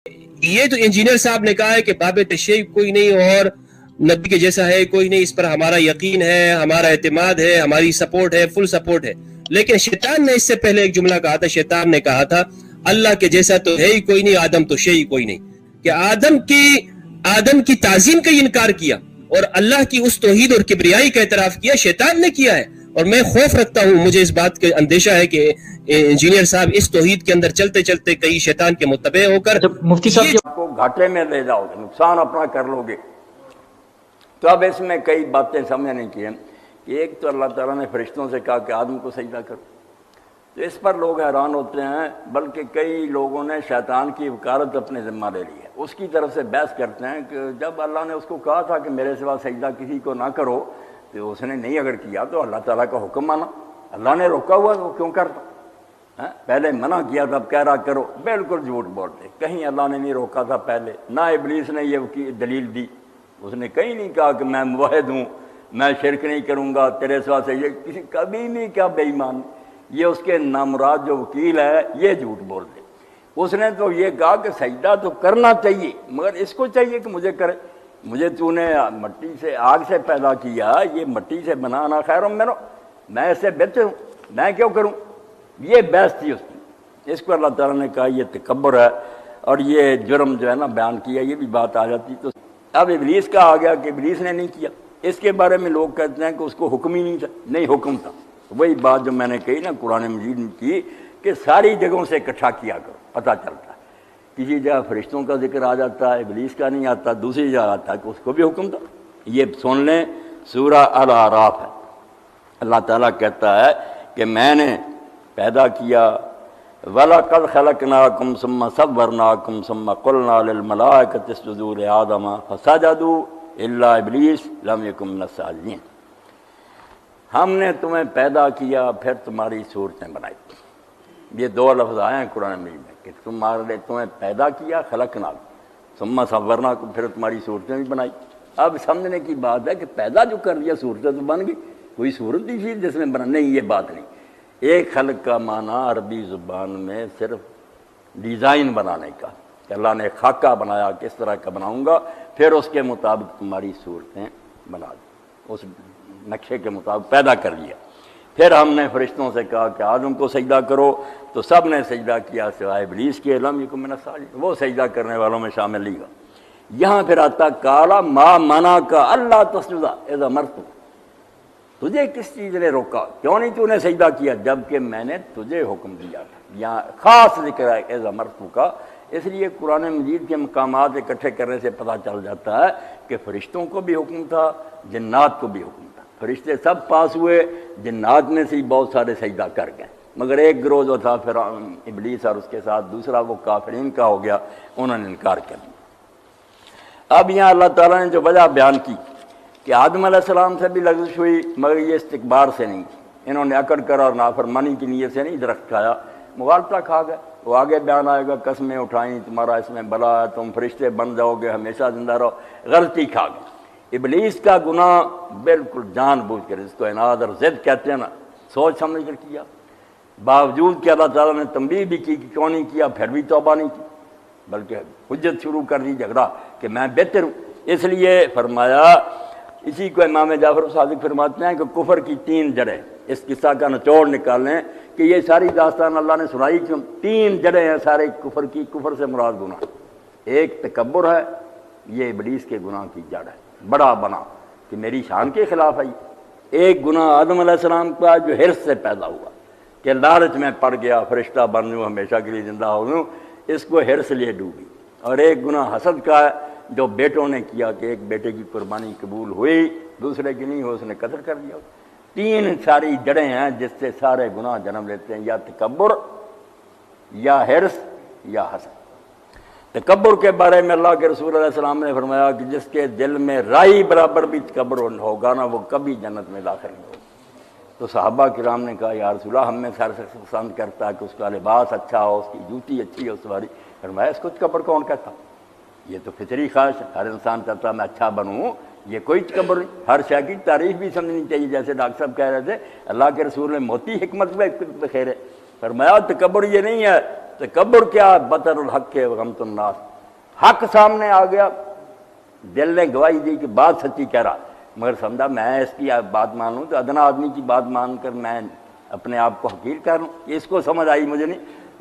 یہ تو انجینئر صاحب نے کہا ہے کہ باب تشیع کوئی نہیں اور نبی کے جیسا ہے کوئی نہیں، اس پر ہمارا یقین ہے، ہمارا اعتماد ہے، ہماری سپورٹ ہے، فل سپورٹ ہے. لیکن شیطان نے اس سے پہلے ایک جملہ کہا تھا، شیطان نے کہا تھا اللہ کے جیسا تو ہے ہی کوئی نہیں، آدم تو شیء کوئی نہیں، کہ آدم کی تعظیم کا انکار کیا اور اللہ کی اس توحید اور کبریائی کا اعتراف کیا شیطان نے کیا ہے. اور میں خوف رکھتا ہوں، مجھے اس بات کا اندیشہ ہے کہ انجینئر صاحب اس توحید کے اندر چلتے چلتے کئی شیطان کے متبع ہو کر مفتی صاحب آپ کو گھاٹے میں لے جاؤ گے، نقصان اپنا کر لو گے. تو اب اس میں کئی باتیں سمجھنے کی ہیں کہ ایک تو اللہ تعالیٰ نے فرشتوں سے کہا کہ آدم کو سجدہ کرو، تو اس پر لوگ حیران ہوتے ہیں، بلکہ کئی لوگوں نے شیطان کی وکالت اپنے ذمہ لے لی ہے. اس کی طرف سے بحث کرتے ہیں کہ جب اللہ نے اس کو کہا تھا کہ میرے سوا سجدہ کسی کو نہ کرو، تو اس نے نہیں اگر کیا تو اللہ تعالیٰ کا حکم مانا. اللہ نے روکا ہوا وہ کیوں کرتا؟ پہلے منع کیا تھا، اب کہہ رہا کرو. بالکل جھوٹ بولتے، کہیں اللہ نے نہیں روکا تھا پہلے، نہ ابلیس نے یہ دلیل دی. اس نے کہیں نہیں کہا کہ میں موحد ہوں، میں شرک نہیں کروں گا تیرے سوا سے، یہ کسی کبھی نہیں کیا بے ایمان. یہ اس کے نامراد جو وکیل ہے یہ جھوٹ بول دے. اس نے تو یہ کہا کہ سجدہ تو کرنا چاہیے، مگر اس کو چاہیے کہ مجھے کرے. مجھے تو نے مٹی سے آگ سے پیدا کیا، یہ مٹی سے بنانا خیر میرا، میں اس سے بہتر ہوں، میں کیوں کروں؟ یہ بحث تھی اس کی. اس کو اللہ تعالیٰ نے کہا یہ تکبر ہے اور یہ جرم جو ہے نا بیان کیا، یہ بھی بات آ جاتی. تو اب ابلیس کا آ گیا کہ ابلیس نے نہیں کیا. اس کے بارے میں لوگ کہتے ہیں کہ اس کو حکم ہی نہیں تھا. نہیں، حکم تھا. وہی بات جو میں نے کہی نا قرآن مجید کی کہ ساری جگہوں سے اکٹھا کیا کرو، پتہ چلتا ہے. کسی جگہ فرشتوں کا ذکر آ جاتا ہے، ابلیس کا نہیں آتا. دوسری جگہ آتا ہے کہ اس کو بھی حکم تھا. یہ سن لیں، سورہ الاعراف ہے. اللہ تعالیٰ کہتا ہے کہ میں نے پیدا کیا، وَلَقَدْ خَلَقْنَاكُمْ ثُمَّ صَوَّرْنَاكُمْ ثُمَّ قُلْنَا لِلْمَلَائِكَةِ اسْجُدُوا لِآدَمَ فَسَجَدُوا إِلَّا إِبْلِيسَ لَمْ يَكُن مِّنَ السَّاجِدِينَ. ہم نے تمہیں پیدا کیا پھر تمہاری صورتیں بنائی. یہ دو لفظ آئے ہیں قرآن مجید میں کہ تمہیں پیدا کیا، خلقنا، ثم صورناکم، پھر تمہاری صورتیں بھی بنائی. اب سمجھنے کی بات ہے کہ پیدا جو کر لیا صورتیں تو بن گئی، کوئی صورت نہیں تھی جس میں بنا. نہیں، یہ بات نہیں. ایک خلق کا معنی عربی زبان میں صرف ڈیزائن بنانے کا، کہ اللہ نے خاکہ بنایا کس طرح کا بناؤں گا، پھر اس کے مطابق تمہاری صورتیں بنا دی، اس نقشے کے مطابق پیدا کر لیا. پھر ہم نے فرشتوں سے کہا کہ آدم کو سجدہ کرو، تو سب نے سجدہ کیا سوائے ابلیس کے، لم یکن من الساجدین، وہ سجدہ کرنے والوں میں شامل نہیں ہوا. یہاں پھر آتا کالا ما منع کا اللہ تسجد اذا امرتک، تجھے کس چیز نے روکا، کیوں نہیں تو نے سجدہ کیا جبکہ میں نے تجھے حکم دیا تھا. یہاں خاص ذکر ہے اذا امرتک کا. اس لیے قرآن مجید کے مقامات اکٹھے کرنے سے پتہ چل جاتا ہے کہ فرشتوں کو بھی حکم تھا، جنات کو بھی حکم تھا. فرشتے سب پاس ہوئے، جنات میں سے بہت سارے سجدہ کر گئے، مگر ایک گروہ جو تھا پھر ابلیس اور اس کے ساتھ دوسرا وہ کافرین کا ہو گیا، انہوں نے انکار کر دیا. اب یہاں اللہ تعالیٰ نے جو وجہ بیان کی کہ آدم علیہ السلام سے بھی لغزش ہوئی، مگر یہ استکبار سے نہیں کی. انہوں نے اکڑ کر اور نافرمانی کی نیت سے نہیں درخت کھایا، مغالطہ کھا گئے. وہ آگے بیان آئے گا، قسمیں اٹھائیں تمہارا اس میں بلا ہے، تم فرشتے بن جاؤ گے، ہمیشہ زندہ رہو. غلطی کھا گئے. ابلیس کا گناہ بالکل جان بوجھ کر، اس کو عناد اور ضد کہتے ہیں نا، سوچ سمجھ کر کیا، باوجود کہ اللہ تعالیٰ نے تنبیہ بھی کی کہ کیوں نہیں کیا، پھر بھی توبہ نہیں کی، بلکہ حجت شروع کر دی، جھگڑا کہ میں بہتر ہوں. اس لیے فرمایا، اسی کو امام جعفر صادق فرماتے ہیں کہ کفر کی 3 جڑیں. اس قصہ کا نچوڑ نکالیں کہ یہ ساری داستان اللہ نے سنائی کیوں. 3 جڑیں ہیں سارے کفر کی. کفر سے مراد گناہ، ایک تکبر ہے، یہ ابلیس کے گناہ کی جڑ ہے، بڑا بنا کہ میری شان کے خلاف ہے. ایک گناہ آدم علیہ السلام کا جو حرص سے پیدا ہوا کہ لالچ میں پڑ گیا، فرشتہ بن جوں، ہمیشہ کے لیے زندہ ہو جوں، اس کو حرص لیے ڈوبی. اور ایک گناہ حسد کا ہے جو بیٹوں نے کیا کہ ایک بیٹے کی قربانی قبول ہوئی، دوسرے کی نہیں ہو، اس نے قتل کر دیا. 3 ساری جڑیں ہیں جس سے سارے گناہ جنم لیتے ہیں، یا تکبر، یا حرص، یا حسد. تکبر کے بارے میں اللہ کے رسول علیہ السلام نے فرمایا کہ جس کے دل میں رائی برابر بھی تکبر ہوگا نا، وہ کبھی جنت میں داخل نہیں ہوگا. تو صحابہ کرام نے کہا یا رسول اللہ، ہم میں سر شخص پسند کرتا ہے کہ اس کا لباس اچھا ہو، اس کی جوتی اچھی ہو سواری. فرمایا اس کو تکبر کون کہتا؟ یہ تو فطری خواہش ہے، ہر انسان چاہتا ہے میں اچھا بنوں، یہ کوئی تکبر نہیں. ہر شے کی تعریف بھی سمجھنی چاہیے. جیسے ڈاکٹر صاحب کہہ رہے تھے اللہ کے رسول نے موتی حکمت میں خیر ہے. فرمایا تکبر یہ نہیں ہے. تکبر کیا؟ بطر الحق ہے غمت الناس، حق سامنے آ گیا، دل نے گواہی دی کہ بات سچی کہہ رہا، مگر سمجھا میں اس کی بات مانوں تو ادنا آدمی کی بات مان کر میں اپنے آپ کو حقیر کر لوں، اس کو سمجھ آئی مجھے نہیں،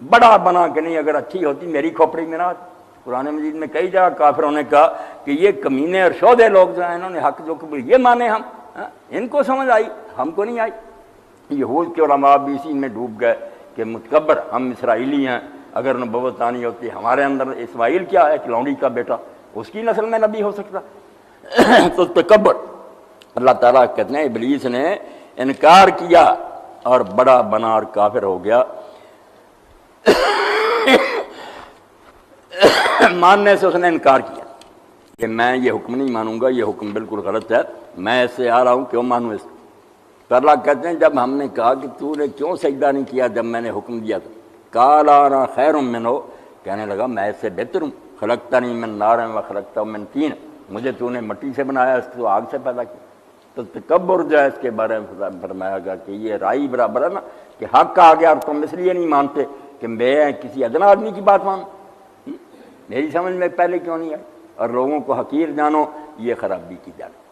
بڑا بنا کہ نہیں اگر اچھی ہوتی میری کھوپڑی میں نہ آتی۔ قرآن مجید میں کئی جگہ کافروں نے کہا کہ یہ کمینے اور شودے لوگ جو ہیں انہوں نے حق جو قبول یہ مانے ہم، ان کو سمجھ آئی ہم کو نہیں آئی۔ یہود کے علماء بھی اسی میں ڈوب گئے کہ متکبر ہم اسرائیلی ہیں، اگر نبوت آنی ہوتی ہمارے اندر اسماعیل کیا ہے کہ لونڈی کا بیٹا، اس کی نسل میں نبی ہو سکتا تو تکبر۔ اللہ تعالیٰ کہتے ہیں ابلیس نے انکار کیا اور بڑا بنا اور کافر ہو گیا، ماننے سے اس نے انکار کیا کہ میں یہ حکم نہیں مانوں گا، یہ حکم بالکل غلط ہے، میں اس سے آ رہا ہوں کیوں مانوں اس کو۔ تو اللہ کہتے ہیں جب ہم نے کہا کہ تو نے کیوں سجدہ نہیں کیا جب میں نے حکم دیا تھا، قال انا خیر منہ، کہنے لگا میں اس سے بہتر ہوں، خلقتنی من نار و خلقتہ من طین، مجھے تو نے مٹی سے بنایا اس کو آگ سے پیدا کیا۔ تو تکبر جو ہے اس کے بارے میں فرمایا گیا کہ یہ رائی برابر ہے نا کہ حق آ گیا اور تم اس لیے نہیں مانتے کہ میں کسی ادنا آدمی کی بات مانوں، میری سمجھ میں پہلے کیوں نہیں آئی، اور لوگوں کو حقیر جانو، یہ خرابی کی جاتی۔